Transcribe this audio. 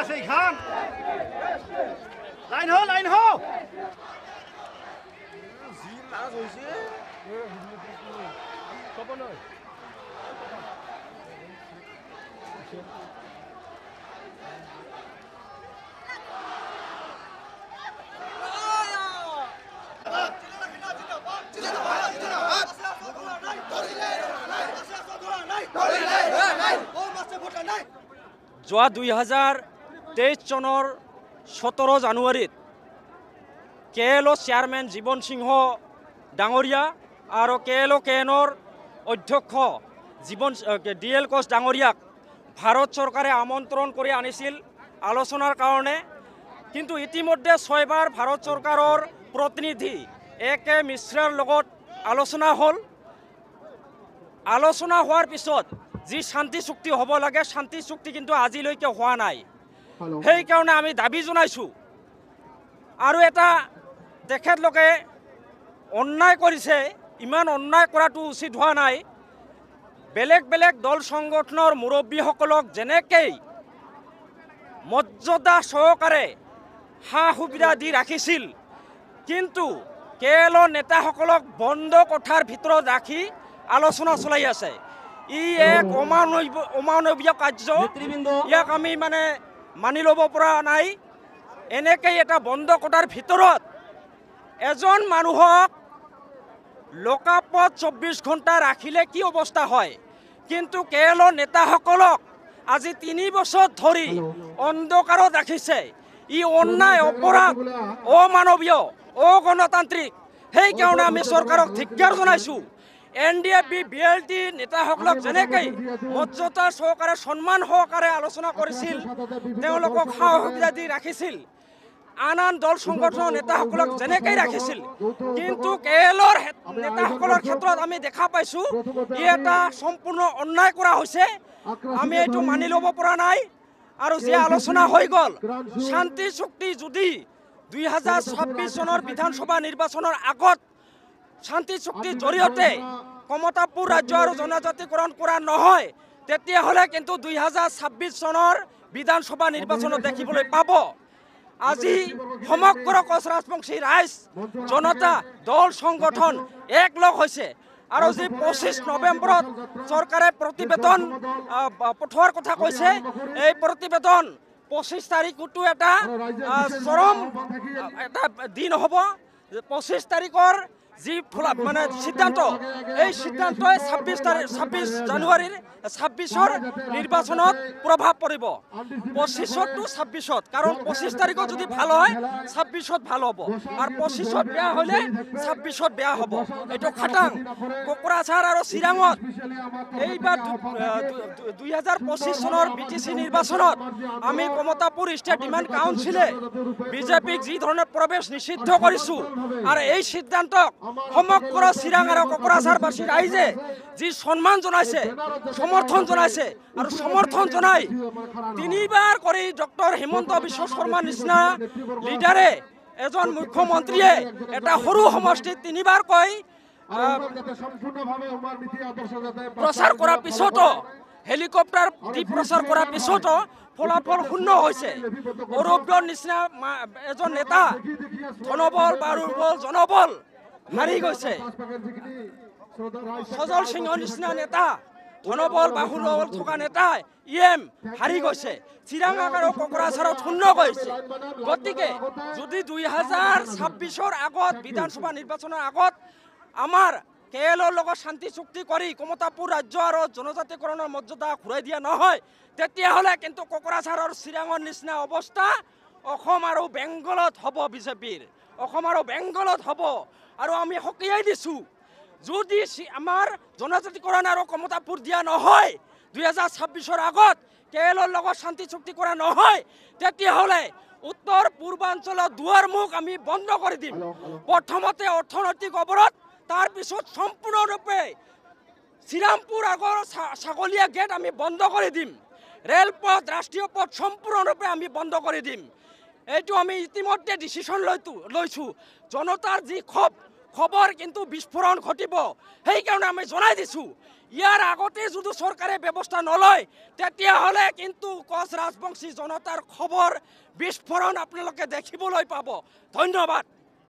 সেইখান লাইন হ জি লাজ হইছে কব নয় যোৱা 2023 চনৰ 17 জানুৱাৰীত KLO চেয়াৰমেন জীৱন সিংহ ডাঙৰীয়া আৰু KLO-KN-ৰ অধ্যক্ষ DL কোচ ডাঙৰীয়াক ভাৰত চৰকাৰে আমন্ত্ৰণ কৰি আনিছিল আলোচনাৰ কাৰণে। কিন্তু ইতিমধ্যে 6বাৰ ভাৰত চৰকাৰৰ প্ৰতিনিধি AK মিশ্ৰাৰ লগত আলোচনা হ'ল। আলোচনা হোৱাৰ পিছত যি শান্তি চুক্তি হ'ব লাগে শান্তি চুক্তি কিন্তু আজিলৈকে হোৱা নাই। সেইকাৰণে আমি দাবী জনাইছোঁ আৰু এটা তেখেতলোকে অন্যায় কৰিছে, ইমান অন্যায় কৰাটো উচিত হোৱা নাই। বেলেগ বেলেগ দল সংগঠনৰ মুৰব্বীসকলক যেনেকৈ মৰ্যাদা সহকাৰে সা সুবিধা দি ৰাখিছিল, কিন্তু KLO নেতাসকলক বন্ধ কোঠাৰ ভিতৰত ৰাখি আলোচনা চলাই আছে। ই এক অমানৱীয় কাৰ্য, ইয়াক আমি মানি ল'ব পৰা নাই। এনেকৈ এটা বন্ধ কোঠাৰ ভিতৰত এজন মানুহক লকআপত 24 ঘণ্টা ৰাখিলে কি অৱস্থা হয়, কিন্তু KLO নেতাসকলক আজি 3 বছৰ ধৰি অন্ধকাৰত ৰাখিছে। ই অন্যায়, অপৰাধ, অমানৱীয়, অগণতান্ত্ৰিক। সেইকাৰণে আমি চৰকাৰক ধিক্কাৰ জনাইছোঁ। NDFB BLT নেতাসকলক যেনেকৈ মৰ্যাদা সহকাৰে সন্মান সহকাৰে আলোচনা কৰিছিল, তেওঁলোকক সা সুবিধা দি ৰাখিছিল, আন দল সংগঠনৰ নেতাসকলক যেনেকৈ ৰাখিছিল, কিন্তু KLOৰ নেতাসকলৰ ক্ষেত্ৰত আমি দেখা পাইছোঁ ই এটা সম্পূৰ্ণ অন্যায় কৰা হৈছে। আমি এইটো মানি ল'ব পৰা নাই। আৰু যে আলোচনা হৈ গ'ল শান্তি চুক্তি যদি 2026 চনৰ বিধানসভা নিৰ্বাচনৰ আগত শান্তি চুক্তিৰ জৰিয়তে কমতাপুৰ ৰাজ্য আৰু জনজাতিকৰণ কৰা নহয়, তেতিয়াহ'লে কিন্তু 2026 চনৰ বিধানসভা নিৰ্বাচনত দেখিবলৈ পাব। আজি সমগ্ৰ কোচ ৰাজবংশী ৰাইজ, জনতা, দল সংগঠন একলগ হৈছে আৰু যি 25 নৱেম্বৰত চৰকাৰে প্ৰতিবেদন পঠোৱাৰ কথা কৈছে, এই প্ৰতিবেদন 25 তাৰিখটো এটা চৰম এটা দিন হ'ব। 25 তাৰিখৰ যি সিদ্ধান্ত, এই সিদ্ধান্তই 26 জানুৱাৰীৰ 26ৰ নিৰ্বাচনত প্ৰভাৱ পৰিব। 25ত to 26ত, কাৰণ 25 তাৰিখত যদি ভাল হয় 26ত ভাল হ'ব, আৰু 25ত বেয়া হ'লে 26ত বেয়া হ'ব। এইটো খাটাং। কোকৰাঝাৰ আৰু চিৰাঙত এইবাৰ 2025 চনৰ BTC নিৰ্বাচনত আমি কমতাপুৰ ষ্টেট ডিমাণ্ড কাউন্সিলে বিজেপিক যি ধৰণৰ প্ৰৱেশ নিষিদ্ধ কৰিছোঁ, আৰু এই সিদ্ধান্তক সমগ্ৰ চিৰাং আৰু কোকৰাঝাৰবাসী ৰাইজে যি সন্মান জনাইছে, সমৰ্থন জনাইছে, আৰু সমৰ্থন জনাই 3বাৰ কৰি ডক্টৰ হিমন্ত বিশ্ব শৰ্মাৰ নিচিনা লিডাৰে, এজন মুখ্যমন্ত্ৰীয়ে এটা সৰু সমষ্টিত 3বাৰকৈ প্ৰচাৰ কৰাৰ পিছতো, হেলিকপ্টাৰ দি প্ৰচাৰ কৰাৰ পিছতো ফলাফল শূন্য হৈছে। অৰূপৰ নিচিনা এজন নেতা, ধনবল, বাৰুবল, জনবল হাৰি গৈছে। সজল সিংহৰ নিচিনা নেতা, ধনবল, বাহুবল থকা নেতা হাৰি গৈছে। চিৰাং আৰু কোকৰাঝাৰত শূন্য গৈছে। গতিকে যদি 2026ৰ আগত, বিধানসভা নিৰ্বাচনৰ আগত আমাৰ KLOৰ লগত শান্তি চুক্তি কৰি কমতাপুৰ ৰাজ্য আৰু জনজাতিকৰণৰ মৰ্যাদা ঘূৰাই দিয়া নহয়, তেতিয়াহ'লে কিন্তু কোকৰাঝাৰ আৰু চিৰাঙৰ নিচিনা অৱস্থা অসম আৰু বেংগলত হ'ব। বিজেপিৰ অসম আৰু বেংগলত হ'ব। আৰু আমি সকীয়াই দিছোঁ, যদি আমাৰ জনজাতিকৰণ আৰু কমতাপুৰ দিয়া নহয়, 2026ৰ আগত KLOৰ লগত শান্তি চুক্তি কৰা নহয়, তেতিয়াহ'লে উত্তৰ পূৰ্বাঞ্চলৰ দুৱাৰ মুখ আমি বন্ধ কৰি দিম। প্ৰথমতে অৰ্থনৈতিক অৱৰোধ, তাৰপিছত সম্পূৰ্ণৰূপে শ্ৰীৰামপুৰ আগৰ ছাগলীয়া গেট আমি বন্ধ কৰি দিম। ৰেলপথ, ৰাষ্ট্ৰীয় পথ সম্পূৰ্ণৰূপে আমি বন্ধ কৰি দিম। এইটো আমি ইতিমধ্যে ডিচিশ্যন লৈছোঁ। জনতাৰ যি খবৰ কিন্তু বিস্ফোৰণ ঘটিব। সেইকাৰণে আমি জনাই দিছোঁ, ইয়াৰ আগতে যদি চৰকাৰে ব্যৱস্থা নলয় তেতিয়াহ'লে কিন্তু কোচ ৰাজবংশী জনতাৰ খবৰ বিস্ফোৰণ আপোনালোকে দেখিবলৈ পাব। ধন্যবাদ।